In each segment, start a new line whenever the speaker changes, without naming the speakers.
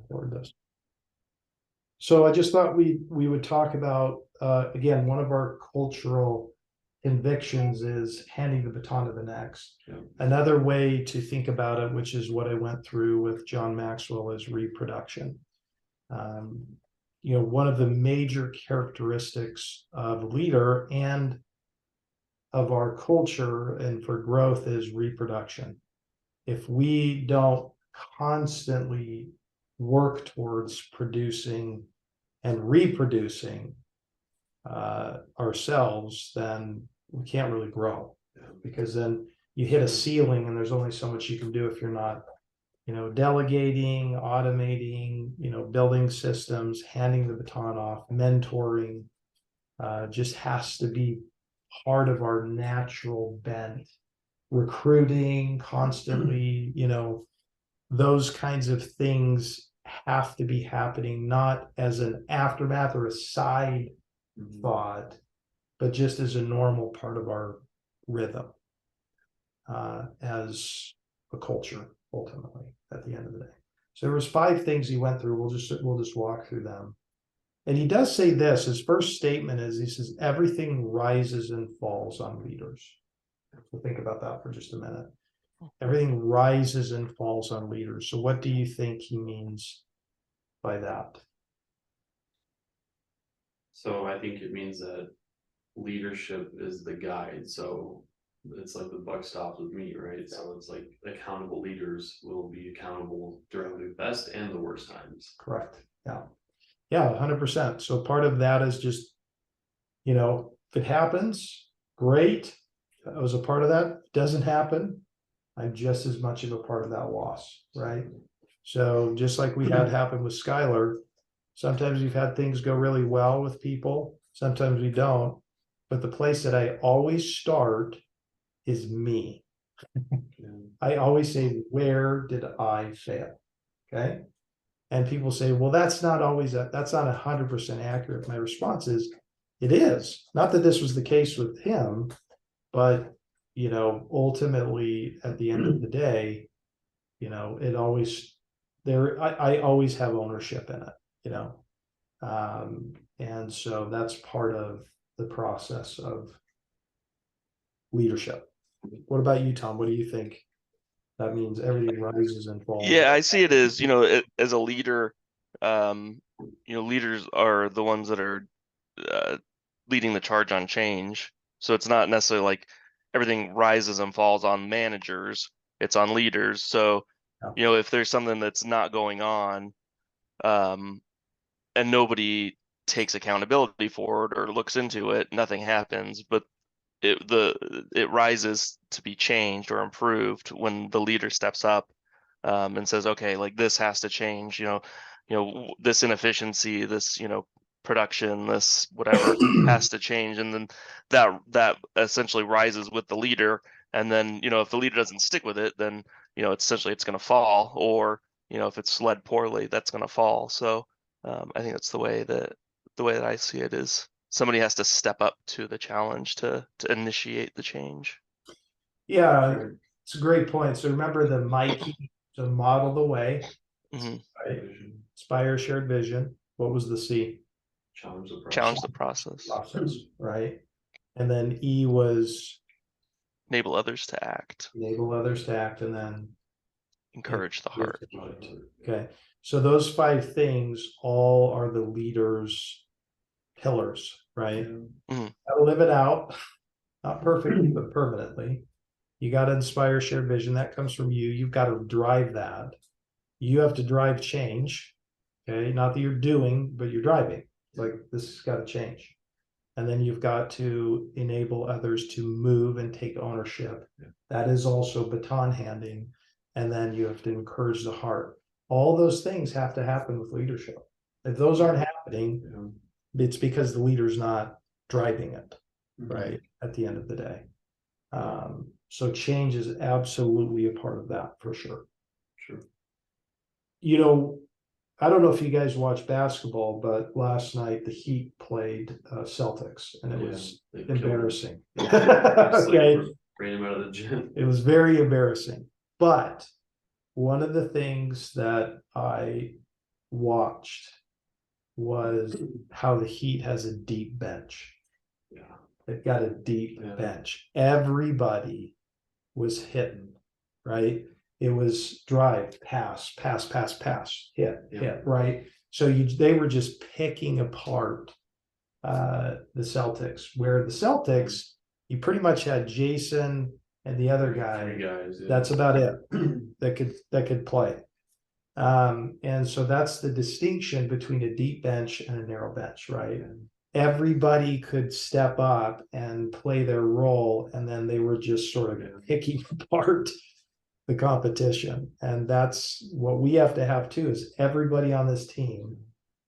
Forward this. So I just thought we would talk about again, one of our cultural convictions is handing the baton to the next.
Yeah.
Another way to think about it, which is what I went through with John Maxwell, is reproduction. One of the major characteristics of a leader and of our culture and for growth is reproduction. If we don't constantly work towards producing and reproducing ourselves, then we can't really grow, because then you hit a ceiling and there's only so much you can do if you're not, delegating, automating, building systems, handing the baton off, mentoring, just has to be part of our natural bent. Recruiting constantly, those kinds of things have to be happening, not as an aftermath or a side thought, but just as a normal part of our rhythm as a culture, ultimately, at the end of the day. So there was 5 things he went through. We'll just walk through them. And he does say this, his first statement is, he says, everything rises and falls on leaders. So think about that for just a minute. Everything rises and falls on leaders. So what do you think he means by that?
So I think it means that leadership is the guide. So it's like the buck stops with me, right? So it's like accountable leaders will be accountable during the best and the worst times.
Correct. Yeah. Yeah, 100%. So part of that is just, if it happens, great. I was a part of that. If it doesn't happen, I'm just as much of a part of that loss, right? So just like we had happen with Skylar, sometimes we've had things go really well with people, sometimes we don't. But the place that I always start is me. I always say, where did I fail? Okay. And people say, well, that's not 100% accurate. My response is, it is. Not that this was the case with him, but ultimately at the end of the day, it always I always have ownership in it, and so that's part of the process of leadership. What about you, Tom? What do you think that means? Everything rises and falls.
Yeah, I see it as, as a leader, leaders are the ones that are leading the charge on change. So it's not necessarily like everything rises and falls on managers, it's on leaders. So, if there's something that's not going on, and nobody takes accountability for it or looks into it, nothing happens. But it rises to be changed or improved when the leader steps up and says, okay, like this has to change, this inefficiency, this, production, this whatever has to change. And then that essentially rises with the leader. And then, if the leader doesn't stick with it, then, it's going to fall, or, if it's led poorly, that's going to fall. So I think that's the way that I see it is somebody has to step up to the challenge to initiate the change.
Yeah, it's a great point. So remember the Mikey to model the way, right? Inspire shared vision. What was the C?
Challenge the process.
Challenge the process.
Right? And then E was
enable others to act.
Enable others to act, and then
encourage the heart.
Okay. So those 5 things all are the leader's pillars, right? Gotta live it out, not perfectly, but permanently. You got to inspire shared vision. That comes from you. You've got to drive that. You have to drive change. Okay. Not that you're doing, but you're driving. Like, this has got to change. And then you've got to enable others to move and take ownership. That is also baton handing. And then you have to encourage the heart. All those things have to happen with leadership. If those aren't happening, it's because the leader's not driving it, right? At the end of the day. So change is absolutely a part of that, for sure.
Sure.
I don't know if you guys watch basketball, but last night the Heat played Celtics, and it was embarrassing. Okay.
Ran him out of the gym.
It was very embarrassing. But one of the things that I watched was how the Heat has a deep bench.
Yeah.
They've got a deep bench. Everybody was hitting, right? It was drive, pass, hit, right? So they were just picking apart the Celtics, where the Celtics, you pretty much had Jason and the other guy.
3 guys. Yeah.
That's about it that could play. And so that's the distinction between a deep bench and a narrow bench, right? Everybody could step up and play their role, and then they were just sort of picking apart the competition. And that's what we have to have too, is everybody on this team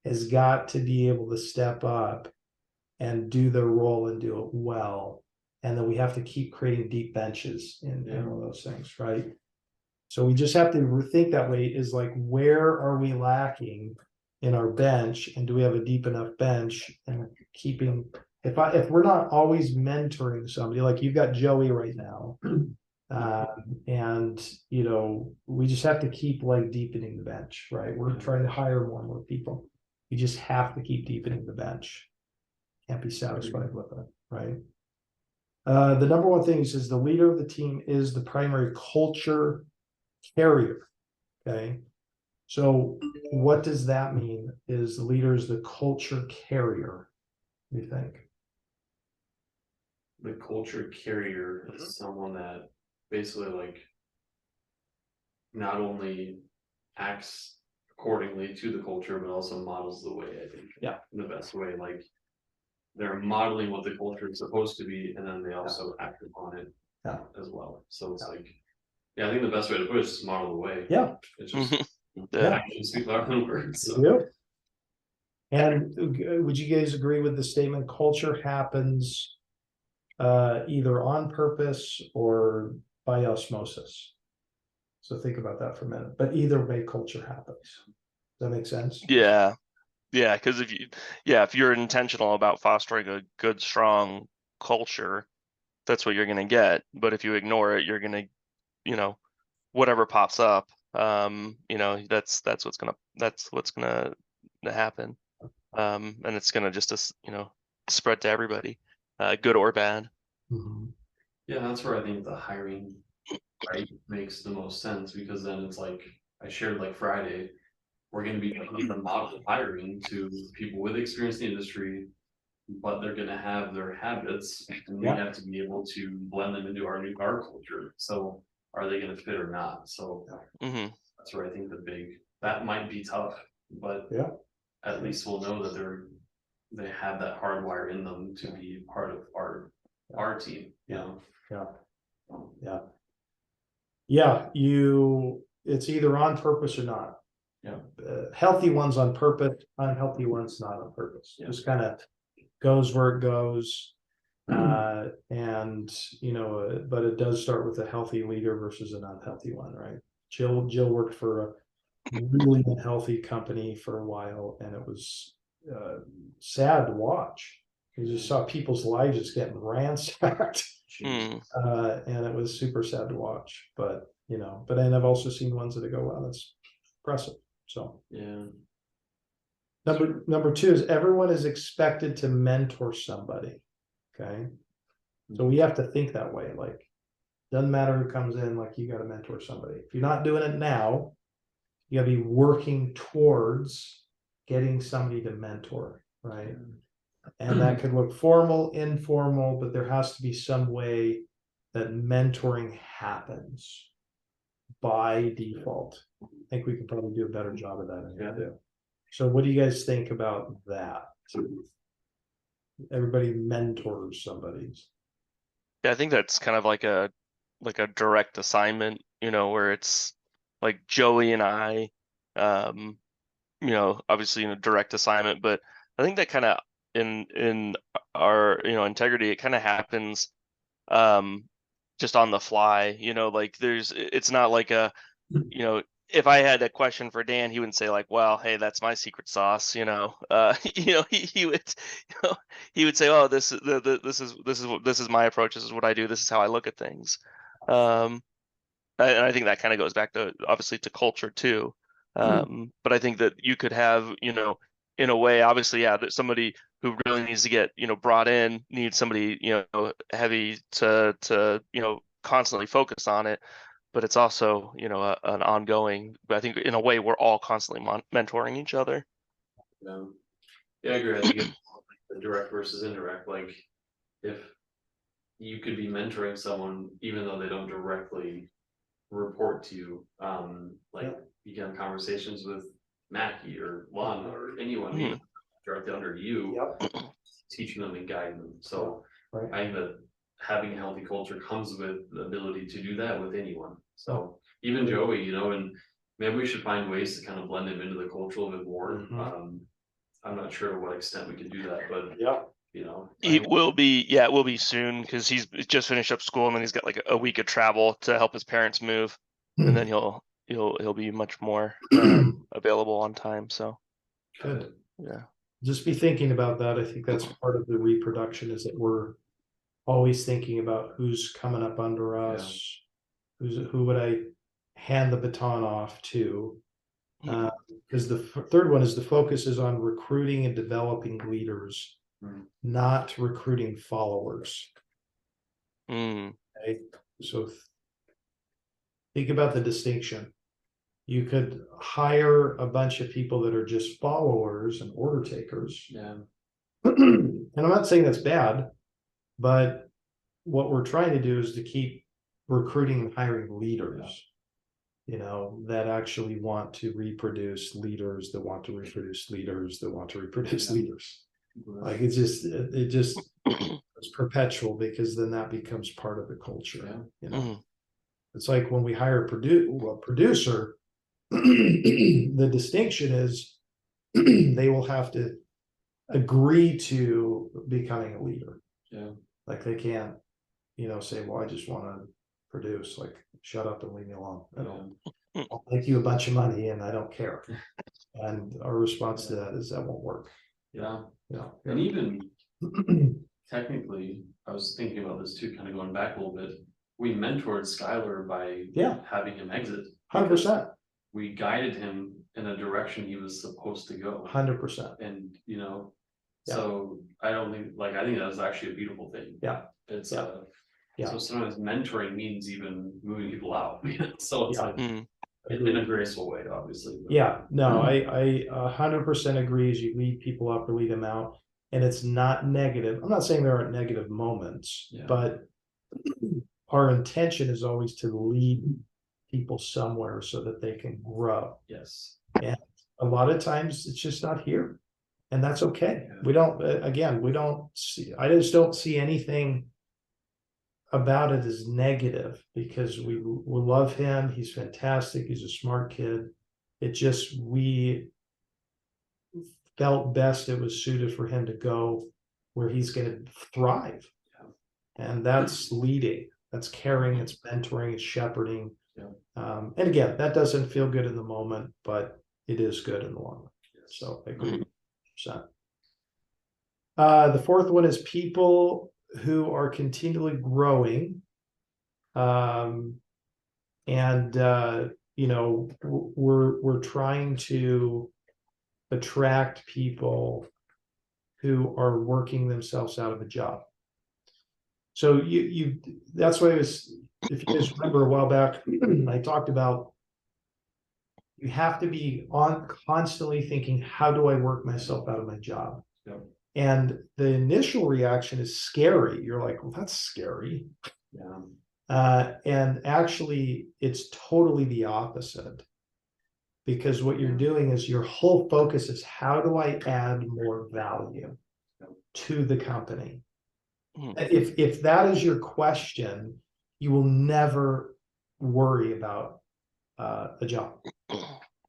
has got to be able to step up and do their role and do it well. And then we have to keep creating deep benches in all those things, right? So we just have to rethink that way, is like, where are we lacking in our bench, and do we have a deep enough bench? And keeping, if we're not always mentoring somebody, like you've got Joey right now, and you know, we just have to keep like deepening the bench, right? We're trying to hire more and more people. You just have to keep deepening the bench. Can't be satisfied with it, right? The number one thing is the leader of the team is the primary culture carrier. Okay, so what does that mean? Is the leader is the culture carrier? What do you think?
The culture carrier is someone that basically like not only acts accordingly to the culture, but also models the way, I think.
Yeah.
In the best way. Like they're modeling what the culture is supposed to be, and then they also act upon it as well. So it's like, I think the best way to put it is just model the way.
Yeah.
It's just actions speak louder than words. So.
Yep. And would you guys agree with the statement, culture happens either on purpose or by osmosis? So think about that for a minute. But either way, culture happens. Does that make sense?
Yeah. Yeah, because if you're intentional about fostering a good, strong culture, that's what you're gonna get. But if you ignore it, you're gonna, you know, whatever pops up, you know, that's what's gonna happen. And it's gonna just, you know, spread to everybody, good or bad.
Mm-hmm.
Yeah, that's where I think the hiring makes the most sense, because then it's like I shared like Friday, we're going to be the model of hiring to people with experience in the industry, but they're going to have their habits, and we have to be able to blend them into our culture. So are they going to fit or not? So that's where I think that might be tough, but at least we'll know that they have that hardwire in them to be part of our team, you know?
It's either on purpose or not. Healthy ones on purpose, unhealthy ones not on purpose. Just kind of goes where it goes. And you know, but it does start with a healthy leader versus an unhealthy one, right? Jill worked for a really unhealthy company for a while, and it was sad to watch. You just saw people's lives just getting ransacked. And it was super sad to watch. But you know, then I've also seen ones that go, wow, that's impressive. So number two is everyone is expected to mentor somebody. Okay, so we have to think that way. Like, doesn't matter who comes in, like you got to mentor somebody. If you're not doing it now, you got to be working towards getting somebody to mentor, right? And that could look formal, informal, but there has to be some way that mentoring happens by default. I think we could probably do a better job of that. So what do you guys think about that? Everybody mentors somebody.
Yeah, I think that's kind of like a direct assignment, you know, where it's like Joey and I, you know, obviously in a direct assignment, but I think that kind of in our, you know, integrity, it kind of happens just on the fly, you know, like it's not like you know, if I had a question for Dan, he wouldn't say like, well, hey, that's my secret sauce, you know. You know, he would, you know, he would say, oh, this is my approach, this is what I do, this is how I look at things. And I think that kind of goes back to obviously to culture too. But I think that you could have, in a way, obviously, yeah, that somebody who really needs to get, brought in needs somebody, heavy to, constantly focus on it. But it's also, an ongoing, but I think in a way, we're all constantly mentoring each other.
Yeah, I agree. I think it's the direct versus indirect, like if you could be mentoring someone, even though they don't directly report to you, like you can have conversations with Mackie or Lon or anyone even directly under you, teaching them and guiding them. So I think that having a healthy culture comes with the ability to do that with anyone. So even Joey, and maybe we should find ways to kind of blend him into the culture a bit more. I'm not sure to what extent we can do that, but
it will be soon, because he's just finished up school and then he's got like a week of travel to help his parents move, and then he'll be much more available on time. So
good.
Yeah.
Just be thinking about that. I think that's part of the reproduction, is that we're always thinking about who's coming up under us, who would I hand the baton off to. Because the third one is the focus is on recruiting and developing leaders, not recruiting followers. Okay? So think about the distinction. You could hire a bunch of people that are just followers and order takers. And I'm not saying that's bad, but what we're trying to do is to keep recruiting and hiring leaders, that actually want to reproduce leaders, that want to reproduce leaders, that want to reproduce leaders. Like it just it's perpetual, because then that becomes part of the culture. It's like when we hire a producer, the distinction is they will have to agree to becoming a leader. Like they can't, say, well, I just want to produce, like, shut up and leave me alone. I'll make you a bunch of money and I don't care. And our response to that is that won't work.
And even technically, I was thinking about this too, kind of going back a little bit. We mentored Skylar by having him exit.
100%.
We guided him in a direction he was supposed to go.
100%.
And so I don't think, I think that was actually a beautiful thing. It's so sometimes mentoring means even moving people out. So it's like in a graceful way, obviously.
No, I 100% agree. As you lead people up or lead them out, and it's not negative. I'm not saying there aren't negative moments, but our intention is always to lead people somewhere so that they can grow. And a lot of times it's just not here, and that's okay. We don't, I just don't see anything about it as negative, because we love him. He's fantastic. He's a smart kid. It just, we felt best it was suited for him to go where he's going to thrive. And that's leading, that's caring, it's mentoring, it's shepherding. And again, that doesn't feel good in the moment, but it is good in the long run. So I agree 100%. The fourth one is people who are continually growing. We're trying to attract people who are working themselves out of a job. So that's why if you guys remember a while back, I talked about, you have to be constantly thinking, how do I work myself out of my job? And the initial reaction is scary. You're like, well, that's scary. And actually, it's totally the opposite. Because what you're doing is your whole focus is, how do I add more value to the company? If that is your question, you will never worry about a job.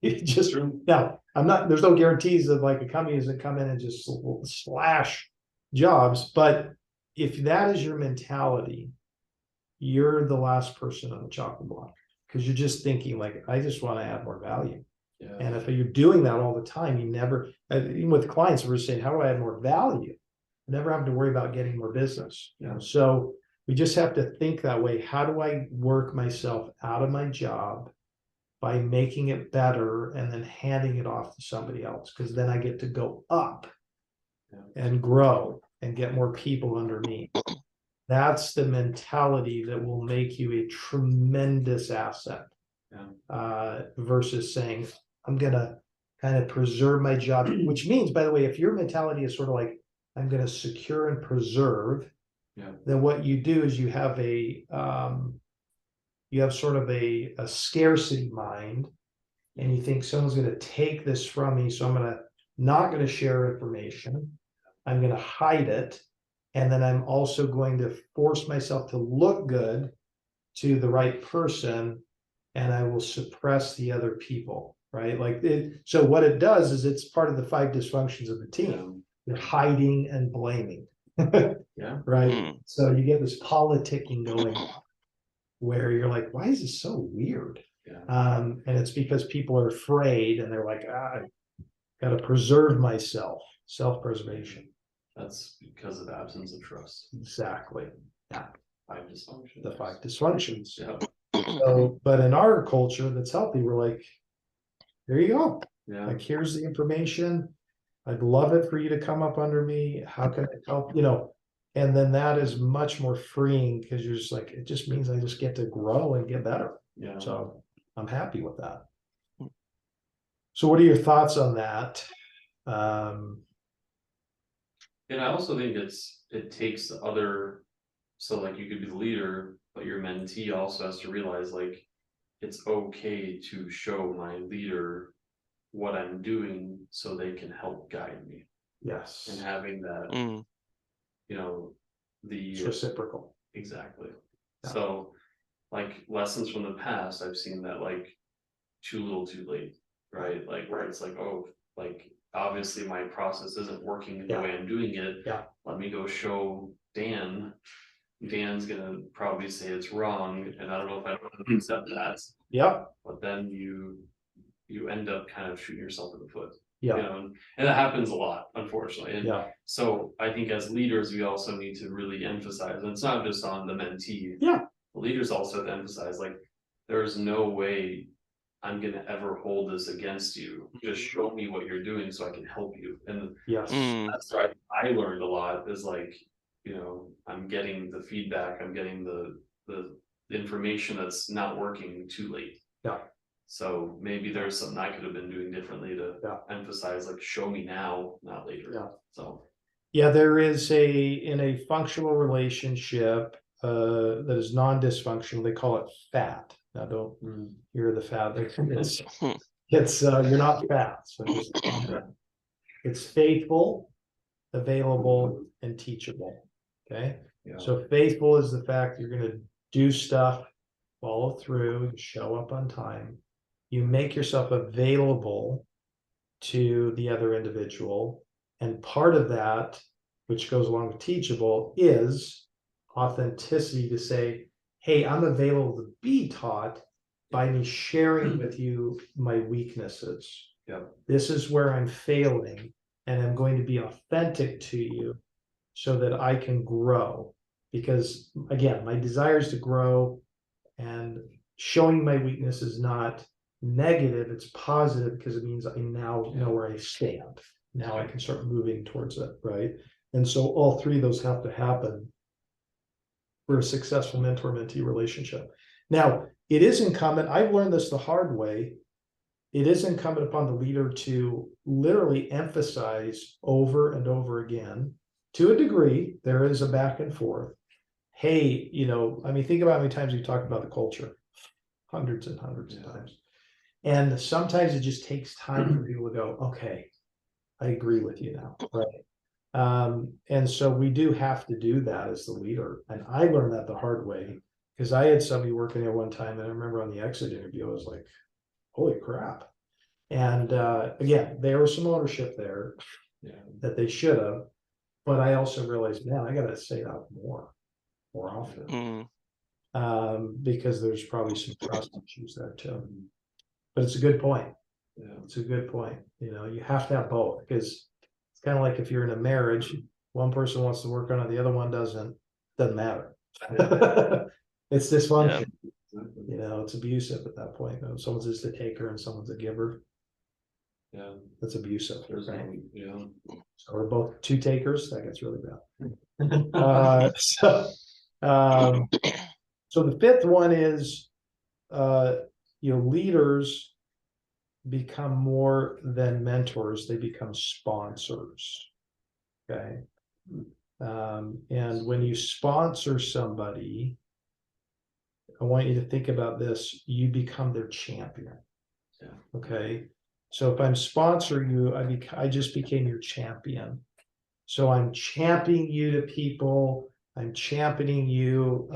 It just, now, there's no guarantees of like a company doesn't come in and just slash jobs, but if that is your mentality, you're the last person on the chopping block, because you're just thinking like, I just want to add more value. And if you're doing that all the time, you never, even with clients, we're saying, how do I add more value? Never have to worry about getting more business. So we just have to think that way. How do I work myself out of my job by making it better and then handing it off to somebody else, because then I get to go up and grow and get more people under me. That's the mentality that will make you a tremendous asset. Versus saying, I'm gonna kind of preserve my job, which means, by the way, if your mentality is sort of like, I'm gonna secure and preserve, then what you do is you have sort of a scarcity mind, and you think someone's gonna take this from me, so I'm not gonna share information. I'm gonna hide it, and then I'm also going to force myself to look good to the right person, and I will suppress the other people, right? Like so what it does is it's part of the 5 dysfunctions of the team. You're hiding and blaming. Right. So you get this politicking going where you're like, why is this so weird? And it's because people are afraid and they're like, I gotta preserve myself, self-preservation.
That's because of absence of trust.
Exactly. Yeah.
5 dysfunctions.
The 5 dysfunctions.
Yeah.
So, but in our culture that's healthy, we're like, there you go.
Yeah.
Like, here's the information. I'd love it for you to come up under me. How can I help? And then that is much more freeing, because you're just like, it just means I just get to grow and get better.
Yeah.
So I'm happy with that. So what are your thoughts on that?
And I also think it takes the other, so like you could be the leader, but your mentee also has to realize like it's okay to show my leader what I'm doing so they can help guide me.
Yes.
And having that,
It's reciprocal.
Exactly.
Yeah.
So like lessons from the past, I've seen that like too little too late, right? Like where it's like, oh, like obviously my process isn't working the way I'm doing it. Let me go show Dan. Dan's gonna probably say it's wrong, and I don't know if I don't accept that. But then you end up kind of shooting yourself in the foot. And that happens a lot, unfortunately. And so I think as leaders, we also need to really emphasize, and it's not just on the mentee. The leaders also have to emphasize, like, there's no way I'm gonna ever hold this against you. Just show me what you're doing so I can help you. And that's what I learned a lot, is like, I'm getting the feedback, I'm getting the information that's not working too late. So maybe there's something I could have been doing differently to emphasize, like, show me now, not later. So
there is in a functional relationship that is non-dysfunctional, they call it fat. Now don't hear the fat. It's you're not fat. So it's faithful, available, and teachable. Okay. So faithful is the fact you're going to do stuff, follow through, show up on time. You make yourself available to the other individual. And part of that, which goes along with teachable, is authenticity, to say, hey, I'm available to be taught by me sharing with you my weaknesses. This is where I'm failing, and I'm going to be authentic to you so that I can grow. Because again, my desire is to grow, and showing my weakness is not negative, it's positive, because it means I now know where I stand. Now I can start moving towards it, right? And so all 3 of those have to happen for a successful mentor-mentee relationship. Now, it is incumbent, I've learned this the hard way, it is incumbent upon the leader to literally emphasize over and over again, to a degree, there is a back and forth. Hey, think about how many times we talked about the culture. Hundreds and hundreds of times. And sometimes it just takes time for people to go, okay, I agree with you now, right? And so we do have to do that as the leader. And I learned that the hard way, because I had somebody working there one time, and I remember on the exit interview, I was like, holy crap. And again, there was some ownership there that they should have. But I also realized, man, I got to say that more often. Because there's probably some trust issues there too. But it's a good point. It's a good point. You have to have both, because it's kind of like if you're in a marriage, one person wants to work on it, the other one doesn't matter. It's dysfunction. You know, it's abusive at that point. Though. Someone's just a taker and someone's a giver.
Yeah,
That's abusive.
there's
Right?
yeah.
So we're both two takers. That gets really bad. So the fifth one is, leaders become more than mentors, they become sponsors. Okay. And when you sponsor somebody, I want you to think about this, you become their champion.
Yeah.
Okay. So if I'm sponsoring you, I just became your champion. So I'm championing you to people. I'm championing you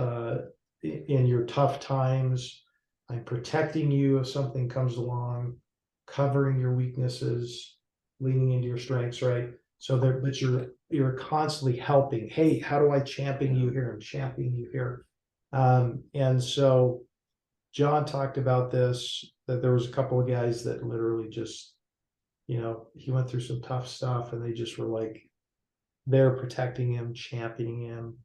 in your tough times. I'm protecting you if something comes along, covering your weaknesses, leaning into your strengths, right? So but you're constantly helping. Hey, how do I champion you here? I'm championing you here. And so John talked about this, that there was a couple of guys that literally just, he went through some tough stuff and they just were like, they're protecting him, championing him,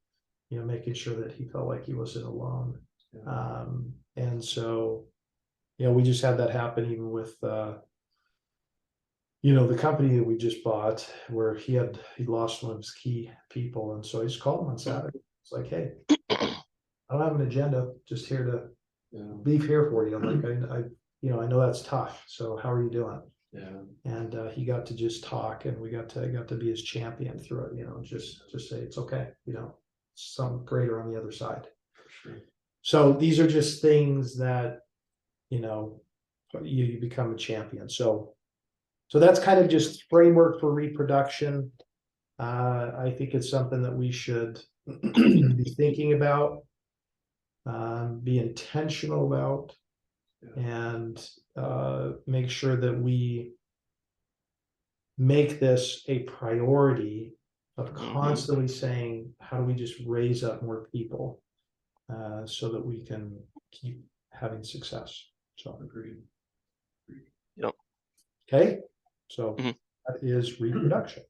making sure that he felt like he wasn't alone.
Yeah.
And so, we just had that happen even with, the company that we just bought, where he lost one of his key people. And so I just called him on Saturday. It's like, hey, I don't have an agenda, just here to leave here for you. I'm like, I know that's tough. So how are you doing?
Yeah.
And he got to just talk, and we got to be his champion through it, just say it's okay, some greater on the other side.
For sure.
So these are just things that, you become a champion. So that's kind of just framework for reproduction. I think it's something that we should be thinking about, be intentional about, and make sure that we make this a priority of constantly saying, how do we just raise up more people so that we can keep having success. So
Agreed.
Yep.
Okay, so that is reproduction.